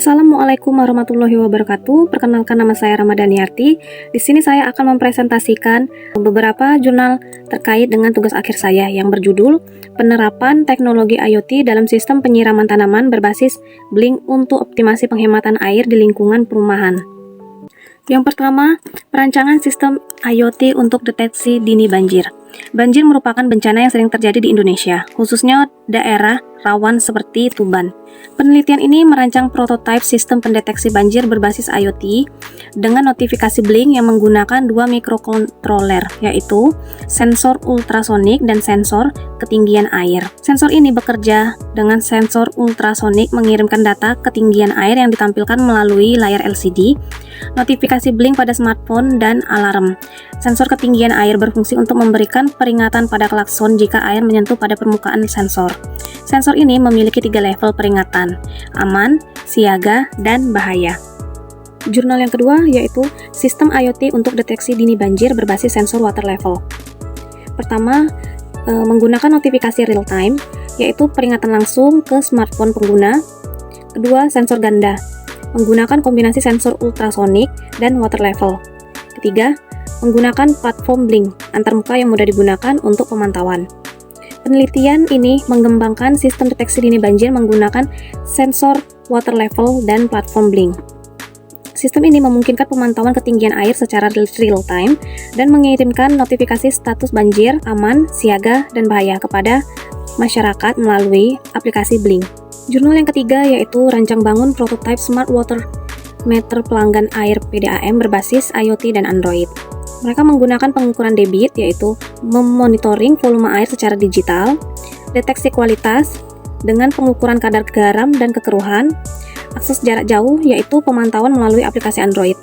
Assalamualaikum warahmatullahi wabarakatuh. Perkenalkan, nama saya Ramadhaniyarti. Di sini saya akan mempresentasikan beberapa jurnal terkait dengan tugas akhir saya yang berjudul Penerapan Teknologi IoT dalam Sistem Penyiraman Tanaman berbasis Blink untuk Optimasi Penghematan Air di Lingkungan Perumahan. Yang pertama, perancangan sistem IoT untuk deteksi dini banjir. Banjir merupakan bencana yang sering terjadi di Indonesia, khususnya daerah rawan seperti Tuban. Penelitian ini merancang prototipe sistem pendeteksi banjir berbasis IoT dengan notifikasi Blink yang menggunakan dua mikrokontroler, yaitu sensor ultrasonik dan sensor ketinggian air. Sensor ini bekerja dengan sensor ultrasonik mengirimkan data ketinggian air yang ditampilkan melalui layar LCD, notifikasi Blink pada smartphone, dan alarm. Sensor ketinggian air berfungsi untuk memberikan peringatan pada klakson jika air menyentuh pada permukaan sensor. Sensor ini memiliki 3 level peringatan: aman, siaga, dan bahaya. Jurnal yang kedua yaitu Sistem IoT untuk Deteksi Dini Banjir berbasis Sensor Water Level. Pertama, menggunakan notifikasi real time, yaitu peringatan langsung ke smartphone pengguna. Kedua, sensor ganda, menggunakan kombinasi sensor ultrasonik dan water level. Ketiga, menggunakan platform Blink antarmuka yang mudah digunakan untuk pemantauan. Penelitian ini mengembangkan sistem deteksi dini banjir menggunakan sensor water level dan platform Blink. Sistem ini memungkinkan pemantauan ketinggian air secara real time dan mengirimkan notifikasi status banjir, aman, siaga, dan bahaya kepada masyarakat melalui aplikasi Blink. Jurnal yang ketiga yaitu rancang bangun prototipe Smart Water Meter pelanggan air PDAM berbasis IoT dan Android. Mereka menggunakan pengukuran debit, yaitu memonitoring volume air secara digital, deteksi kualitas dengan pengukuran kadar garam dan kekeruhan, akses jarak jauh, yaitu pemantauan melalui aplikasi Android.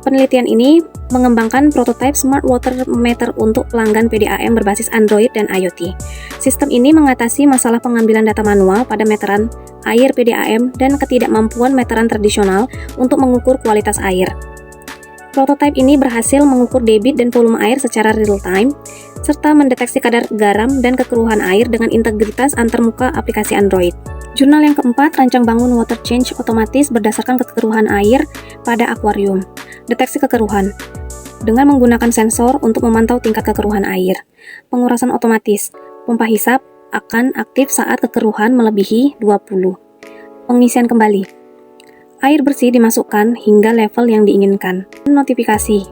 Penelitian ini mengembangkan prototipe Smart Water Meter untuk pelanggan PDAM berbasis Android dan IoT. Sistem ini mengatasi masalah pengambilan data manual pada meteran air PDAM dan ketidakmampuan meteran tradisional untuk mengukur kualitas air. Prototipe ini berhasil mengukur debit dan volume air secara real-time, serta mendeteksi kadar garam dan kekeruhan air dengan integritas antarmuka aplikasi Android. Jurnal yang keempat, rancang bangun water change otomatis berdasarkan kekeruhan air pada akuarium. Deteksi kekeruhan dengan menggunakan sensor untuk memantau tingkat kekeruhan air. Pengurasan otomatis, pompa hisap akan aktif saat kekeruhan melebihi 20. Pengisian kembali. Air bersih dimasukkan hingga level yang diinginkan. Notifikasi,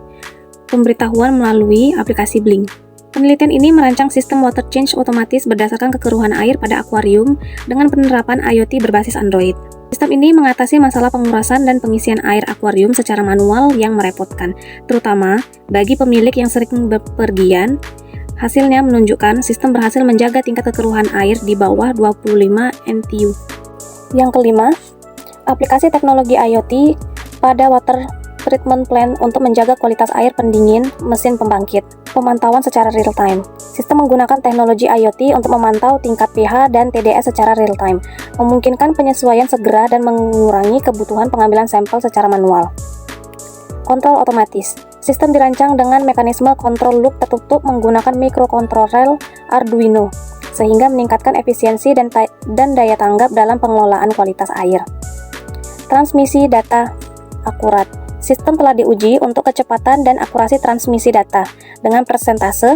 pemberitahuan melalui aplikasi Blink. Penelitian ini merancang sistem water change otomatis berdasarkan kekeruhan air pada akuarium dengan penerapan IoT berbasis Android. Sistem ini mengatasi masalah pengurasan dan pengisian air akuarium secara manual yang merepotkan, terutama bagi pemilik yang sering bepergian. Hasilnya menunjukkan sistem berhasil menjaga tingkat kekeruhan air di bawah 25 NTU. Yang kelima, aplikasi teknologi IoT pada water treatment plant untuk menjaga kualitas air pendingin mesin pembangkit. Pemantauan secara real time. Sistem menggunakan teknologi IoT untuk memantau tingkat pH dan TDS secara real time, memungkinkan penyesuaian segera dan mengurangi kebutuhan pengambilan sampel secara manual. Kontrol otomatis. Sistem dirancang dengan mekanisme kontrol loop tertutup menggunakan mikrokontroler Arduino, sehingga meningkatkan efisiensi dan daya tanggap dalam pengelolaan kualitas air. Transmisi data akurat. Sistem telah diuji untuk kecepatan dan akurasi transmisi data dengan persentase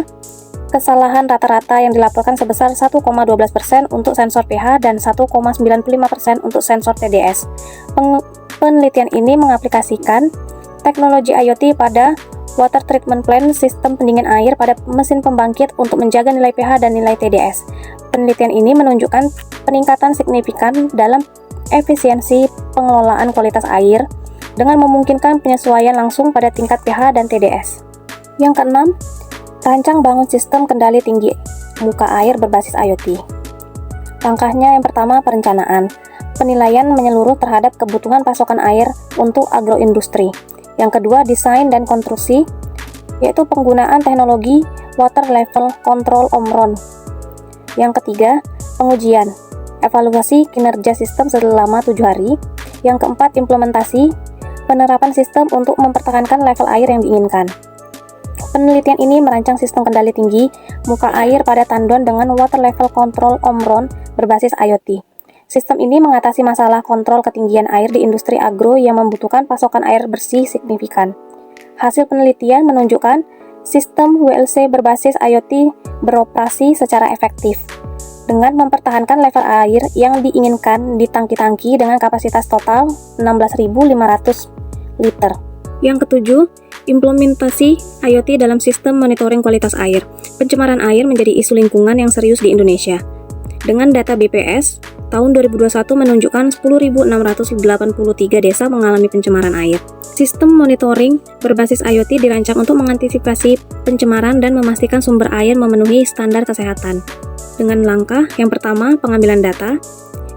kesalahan rata-rata yang dilaporkan sebesar 1,12% untuk sensor pH dan 1,95% untuk sensor TDS. Penelitian ini mengaplikasikan teknologi IoT pada water treatment plant sistem pendingin air pada mesin pembangkit untuk menjaga nilai pH dan nilai TDS. Penelitian ini menunjukkan peningkatan signifikan dalam efisiensi pengelolaan kualitas air dengan memungkinkan penyesuaian langsung pada tingkat pH dan TDS. Yang keenam, rancang bangun sistem kendali tinggi muka air berbasis IoT. Langkahnya yang pertama, perencanaan. Penilaian menyeluruh terhadap kebutuhan pasokan air untuk agroindustri. Yang kedua, desain dan konstruksi, yaitu penggunaan teknologi water level control OMRON. Yang ketiga, pengujian. Evaluasi kinerja sistem selama 7 hari. Yang keempat, implementasi, penerapan sistem untuk mempertahankan level air yang diinginkan. Penelitian ini merancang sistem kendali tinggi muka air pada tandon dengan water level control OMRON berbasis IoT. Sistem ini mengatasi masalah kontrol ketinggian air di industri agro yang membutuhkan pasokan air bersih signifikan. Hasil penelitian menunjukkan sistem WLC berbasis IoT beroperasi secara efektif dengan mempertahankan level air yang diinginkan di tangki-tangki dengan kapasitas total 16.500 liter. Yang ketujuh, implementasi IoT dalam sistem monitoring kualitas air. Pencemaran air menjadi isu lingkungan yang serius di Indonesia. Dengan data BPS, tahun 2021 menunjukkan 10.683 desa mengalami pencemaran air. Sistem monitoring berbasis IoT dirancang untuk mengantisipasi pencemaran dan memastikan sumber air memenuhi standar kesehatan. Dengan langkah yang pertama, pengambilan data,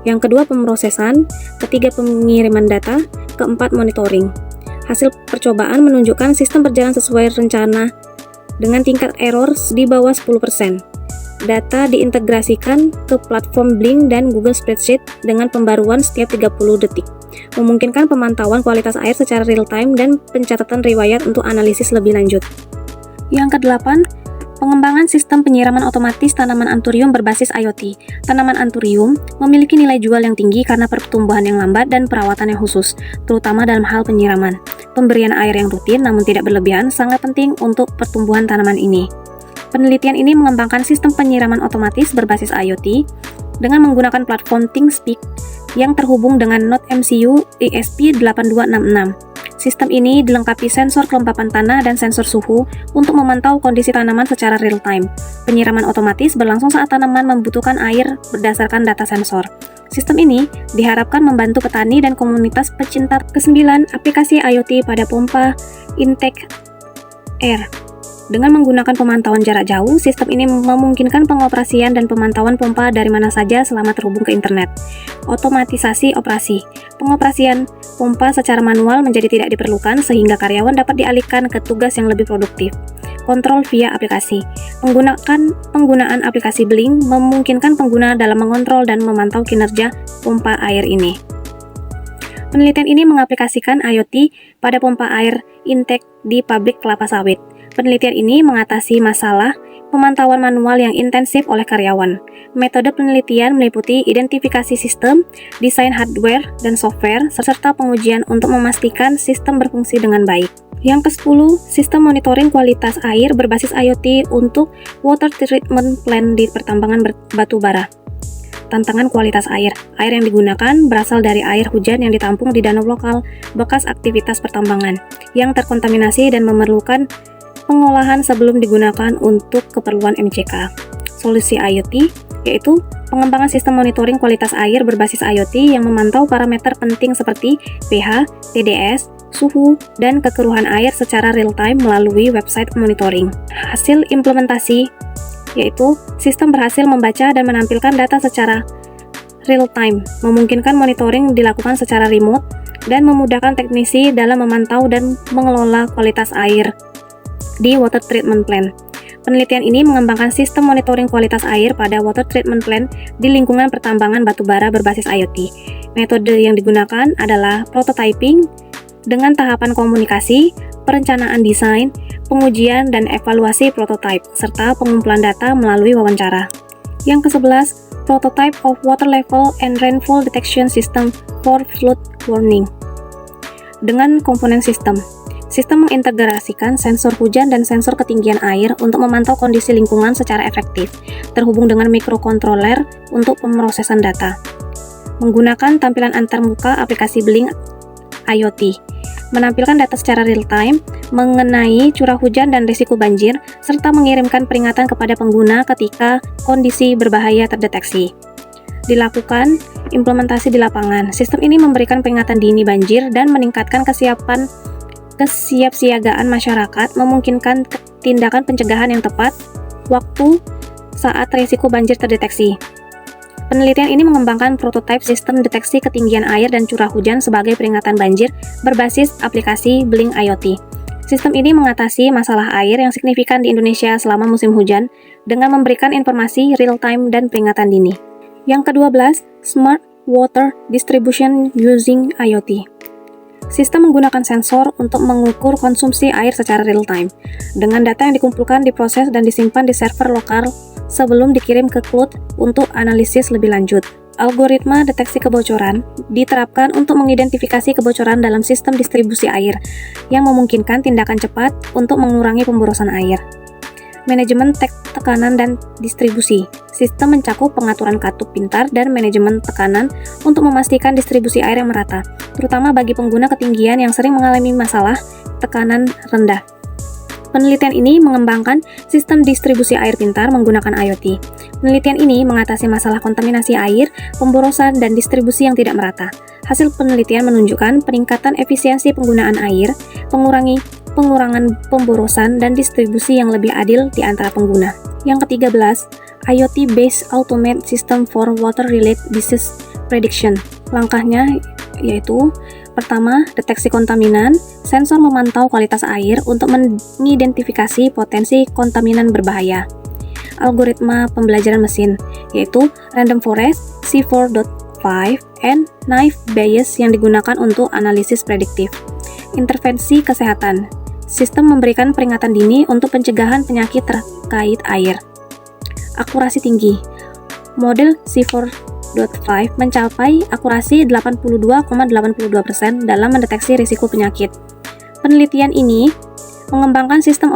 yang kedua, pemrosesan, ketiga, pengiriman data, keempat, monitoring. Hasil percobaan menunjukkan sistem berjalan sesuai rencana dengan tingkat error di bawah 10%. Data diintegrasikan ke platform Blink dan Google Spreadsheet dengan pembaruan setiap 30 detik, memungkinkan pemantauan kualitas air secara real-time dan pencatatan riwayat untuk analisis lebih lanjut. Yang kedelapan, pengembangan sistem penyiraman otomatis tanaman anturium berbasis IoT. Tanaman anturium memiliki nilai jual yang tinggi karena pertumbuhan yang lambat dan perawatan yang khusus, terutama dalam hal penyiraman. Pemberian air yang rutin namun tidak berlebihan sangat penting untuk pertumbuhan tanaman ini. Penelitian ini mengembangkan sistem penyiraman otomatis berbasis IoT dengan menggunakan platform ThinkSpeak yang terhubung dengan Node MCU ESP8266. Sistem ini dilengkapi sensor kelembapan tanah dan sensor suhu untuk memantau kondisi tanaman secara real-time. Penyiraman otomatis berlangsung saat tanaman membutuhkan air berdasarkan data sensor. Sistem ini diharapkan membantu petani dan komunitas pecinta. Kesembilan, aplikasi IoT pada pompa intake air. Dengan menggunakan pemantauan jarak jauh, sistem ini memungkinkan pengoperasian dan pemantauan pompa dari mana saja selama terhubung ke internet. Otomatisasi operasi. Pengoperasian pompa secara manual menjadi tidak diperlukan sehingga karyawan dapat dialihkan ke tugas yang lebih produktif. Kontrol via aplikasi. Penggunaan aplikasi Blink memungkinkan pengguna dalam mengontrol dan memantau kinerja pompa air ini. Penelitian ini mengaplikasikan IoT pada pompa air intake di pabrik kelapa sawit. Penelitian ini mengatasi masalah pemantauan manual yang intensif oleh karyawan. Metode penelitian meliputi identifikasi sistem, desain hardware dan software, serta pengujian untuk memastikan sistem berfungsi dengan baik. Yang ke-10, sistem monitoring kualitas air berbasis IoT untuk water treatment plant di pertambangan batu bara. Tantangan kualitas air. Air yang digunakan berasal dari air hujan yang ditampung di danau lokal bekas aktivitas pertambangan yang terkontaminasi dan memerlukan pengolahan sebelum digunakan untuk keperluan MCK. Solusi IoT yaitu pengembangan sistem monitoring kualitas air berbasis IoT yang memantau parameter penting seperti pH, TDS, suhu, dan kekeruhan air secara real-time melalui website monitoring. Hasil implementasi yaitu sistem berhasil membaca dan menampilkan data secara real-time, memungkinkan monitoring dilakukan secara remote, dan memudahkan teknisi dalam memantau dan mengelola kualitas air di water treatment plant. Penelitian ini mengembangkan sistem monitoring kualitas air pada water treatment plant di lingkungan pertambangan batubara berbasis IoT. Metode yang digunakan adalah prototyping dengan tahapan komunikasi, perencanaan desain, pengujian dan evaluasi prototype, serta pengumpulan data melalui wawancara. Yang ke-11, Prototype of Water Level and Rainfall Detection System for Flood Warning. Dengan komponen sistem mengintegrasikan sensor hujan dan sensor ketinggian air untuk memantau kondisi lingkungan secara efektif, terhubung dengan mikrokontroler untuk pemrosesan data. Menggunakan tampilan antarmuka aplikasi Blink IoT, menampilkan data secara real-time mengenai curah hujan dan risiko banjir, serta mengirimkan peringatan kepada pengguna ketika kondisi berbahaya terdeteksi. Dilakukan implementasi di lapangan. Sistem ini memberikan peringatan dini banjir dan meningkatkan kesiapsiagaan masyarakat, memungkinkan tindakan pencegahan yang tepat waktu saat risiko banjir terdeteksi. Penelitian ini mengembangkan prototipe sistem deteksi ketinggian air dan curah hujan sebagai peringatan banjir berbasis aplikasi Blink IoT. Sistem ini mengatasi masalah air yang signifikan di Indonesia selama musim hujan dengan memberikan informasi real-time dan peringatan dini. Yang ke-12, Smart Water Distribution Using IoT. Sistem menggunakan sensor untuk mengukur konsumsi air secara real-time. Dengan data yang dikumpulkan, diproses dan disimpan di server lokal sebelum dikirim ke cloud untuk analisis lebih lanjut. Algoritma deteksi kebocoran diterapkan untuk mengidentifikasi kebocoran dalam sistem distribusi air yang memungkinkan tindakan cepat untuk mengurangi pemborosan air. Manajemen tekanan dan distribusi. Sistem mencakup pengaturan katup pintar dan manajemen tekanan untuk memastikan distribusi air yang merata, terutama bagi pengguna ketinggian yang sering mengalami masalah tekanan rendah. Penelitian ini mengembangkan sistem distribusi air pintar menggunakan IoT. Penelitian ini mengatasi masalah kontaminasi air, pemborosan, dan distribusi yang tidak merata. Hasil penelitian menunjukkan peningkatan efisiensi penggunaan air, pengurangan pemborosan, dan distribusi yang lebih adil di antara pengguna. Yang ke-13, IoT-based Automated System for Water-Related Disease Prediction. Langkahnya yaitu pertama, deteksi kontaminan. Sensor memantau kualitas air untuk mengidentifikasi potensi kontaminan berbahaya. Algoritma pembelajaran mesin, yaitu Random Forest, C4.5, and Naive Bayes yang digunakan untuk analisis prediktif. Intervensi kesehatan. Sistem memberikan peringatan dini untuk pencegahan penyakit terkait air. Akurasi tinggi. Model C4.5 mencapai akurasi 82,82% dalam mendeteksi risiko penyakit. Penelitian ini mengembangkan sistem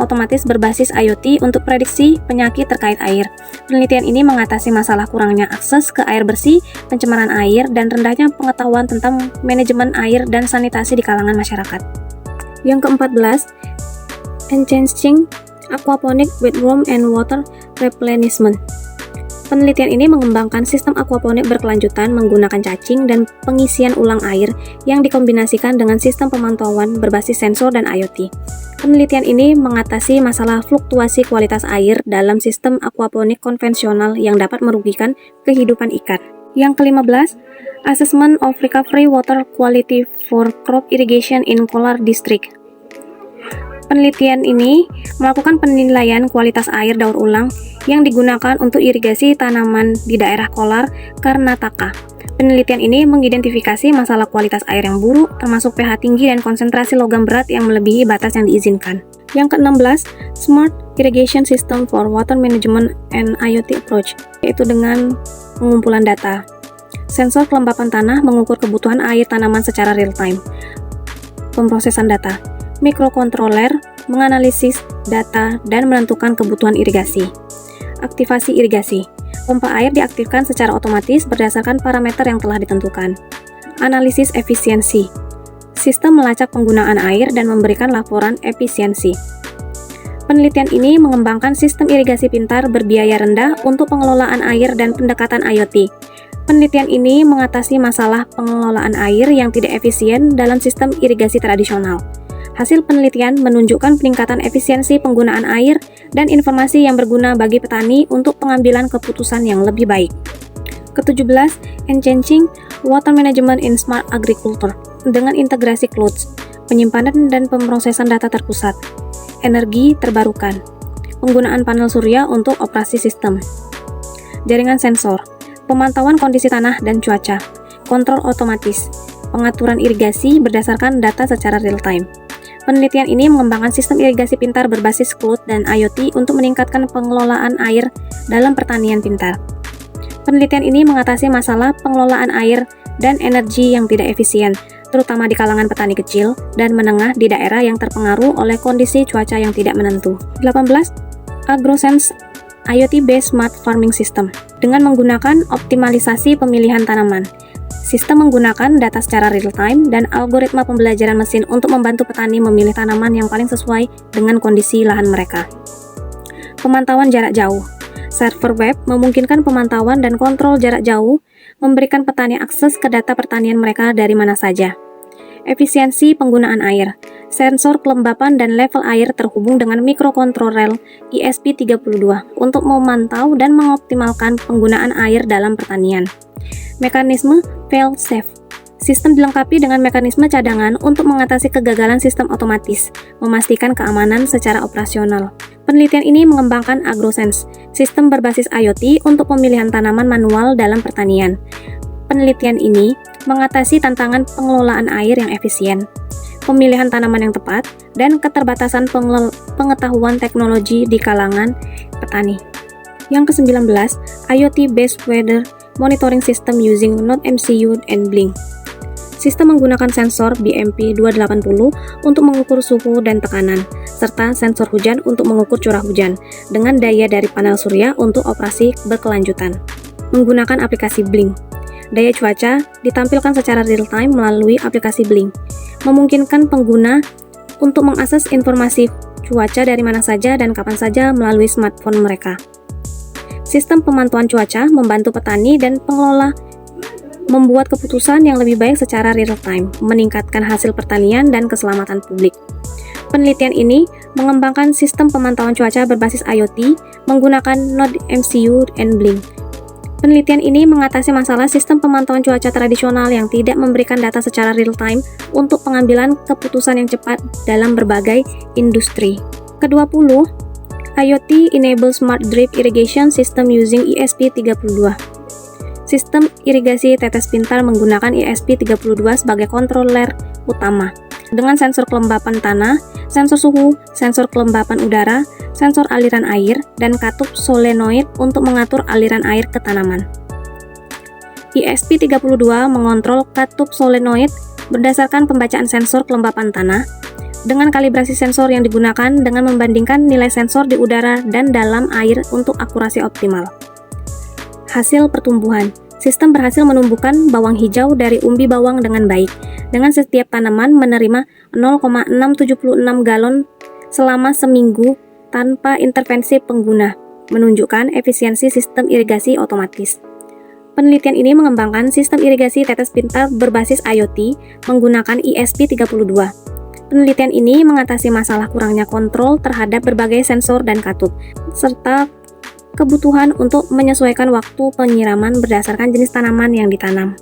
otomatis berbasis IoT untuk prediksi penyakit terkait air. Penelitian ini mengatasi masalah kurangnya akses ke air bersih, pencemaran air, dan rendahnya pengetahuan tentang manajemen air dan sanitasi di kalangan masyarakat. Yang ke-14, Enhancing Aquaponic with Room and Water Replenishment. Penelitian ini mengembangkan sistem aquaponik berkelanjutan menggunakan cacing dan pengisian ulang air yang dikombinasikan dengan sistem pemantauan berbasis sensor dan IoT. Penelitian ini mengatasi masalah fluktuasi kualitas air dalam sistem aquaponik konvensional yang dapat merugikan kehidupan ikan. Yang ke-15, Assessment of Recovery Water Quality for Crop Irrigation in Kolar District. Penelitian ini melakukan penilaian kualitas air daur ulang yang digunakan untuk irigasi tanaman di daerah Kolar, Karnataka. Penelitian ini mengidentifikasi masalah kualitas air yang buruk, termasuk pH tinggi dan konsentrasi logam berat yang melebihi batas yang diizinkan. Yang ke-16, Smart Irrigation System for Water Management and IoT Approach, yaitu dengan pengumpulan data. Sensor kelembapan tanah mengukur kebutuhan air tanaman secara real-time. Pemrosesan data. Mikrokontroler menganalisis data dan menentukan kebutuhan irigasi. Aktivasi irigasi. Pompa air diaktifkan secara otomatis berdasarkan parameter yang telah ditentukan. Analisis efisiensi. Sistem melacak penggunaan air dan memberikan laporan efisiensi. Penelitian ini mengembangkan sistem irigasi pintar berbiaya rendah untuk pengelolaan air dan pendekatan IoT. Penelitian ini mengatasi masalah pengelolaan air yang tidak efisien dalam sistem irigasi tradisional. Hasil penelitian menunjukkan peningkatan efisiensi penggunaan air dan informasi yang berguna bagi petani untuk pengambilan keputusan yang lebih baik. Ke-17, Enhancing Water Management in Smart Agriculture dengan integrasi clouds, penyimpanan dan pemrosesan data terpusat, energi terbarukan, penggunaan panel surya untuk operasi sistem, jaringan sensor, pemantauan kondisi tanah dan cuaca, kontrol otomatis, pengaturan irigasi berdasarkan data secara real-time. Penelitian ini mengembangkan sistem irigasi pintar berbasis cloud dan IoT untuk meningkatkan pengelolaan air dalam pertanian pintar. Penelitian ini mengatasi masalah pengelolaan air dan energi yang tidak efisien, terutama di kalangan petani kecil dan menengah di daerah yang terpengaruh oleh kondisi cuaca yang tidak menentu. 18. AgroSense IoT-based Smart Farming System dengan menggunakan optimalisasi pemilihan tanaman. Sistem menggunakan data secara real-time dan algoritma pembelajaran mesin untuk membantu petani memilih tanaman yang paling sesuai dengan kondisi lahan mereka. Pemantauan jarak jauh. Server web memungkinkan pemantauan dan kontrol jarak jauh, memberikan petani akses ke data pertanian mereka dari mana saja. Efisiensi penggunaan air. Sensor kelembapan dan level air terhubung dengan mikrokontroler ESP32 untuk memantau dan mengoptimalkan penggunaan air dalam pertanian. Mekanisme fail-safe. Sistem dilengkapi dengan mekanisme cadangan untuk mengatasi kegagalan sistem otomatis, memastikan keamanan secara operasional. Penelitian ini mengembangkan AgroSense, sistem berbasis IoT untuk pemilihan tanaman manual dalam pertanian. Penelitian ini mengatasi tantangan pengelolaan air yang efisien, pemilihan tanaman yang tepat, dan keterbatasan pengetahuan teknologi di kalangan petani. Yang ke-19, IoT Based Weather Monitoring System using Node MCU and Blink. Sistem menggunakan sensor BMP280 untuk mengukur suhu dan tekanan, serta sensor hujan untuk mengukur curah hujan, dengan daya dari panel surya untuk operasi berkelanjutan. Menggunakan aplikasi Blink. Daya cuaca ditampilkan secara real-time melalui aplikasi Blink, memungkinkan pengguna untuk mengakses informasi cuaca dari mana saja dan kapan saja melalui smartphone mereka. Sistem pemantauan cuaca membantu petani dan pengelola membuat keputusan yang lebih baik secara real-time, meningkatkan hasil pertanian dan keselamatan publik. Penelitian ini mengembangkan sistem pemantauan cuaca berbasis IoT menggunakan Node MCU and Blink. Penelitian ini mengatasi masalah sistem pemantauan cuaca tradisional yang tidak memberikan data secara real-time untuk pengambilan keputusan yang cepat dalam berbagai industri. Ke-20, IoT Enable Smart Drip Irrigation System using ESP32. Sistem irigasi tetes pintar menggunakan ESP32 sebagai kontroler utama, dengan sensor kelembapan tanah, sensor suhu, sensor kelembapan udara, sensor aliran air, dan katup solenoid untuk mengatur aliran air ke tanaman. ESP32 mengontrol katup solenoid berdasarkan pembacaan sensor kelembapan tanah, dengan kalibrasi sensor yang digunakan dengan membandingkan nilai sensor di udara dan dalam air untuk akurasi optimal. Hasil pertumbuhan. Sistem berhasil menumbuhkan bawang hijau dari umbi bawang dengan baik, dengan setiap tanaman menerima 0,676 galon selama seminggu tanpa intervensi pengguna, menunjukkan efisiensi sistem irigasi otomatis. Penelitian ini mengembangkan sistem irigasi tetes pintar berbasis IoT menggunakan ESP32. Penelitian ini mengatasi masalah kurangnya kontrol terhadap berbagai sensor dan katup, serta kebutuhan untuk menyesuaikan waktu penyiraman berdasarkan jenis tanaman yang ditanam.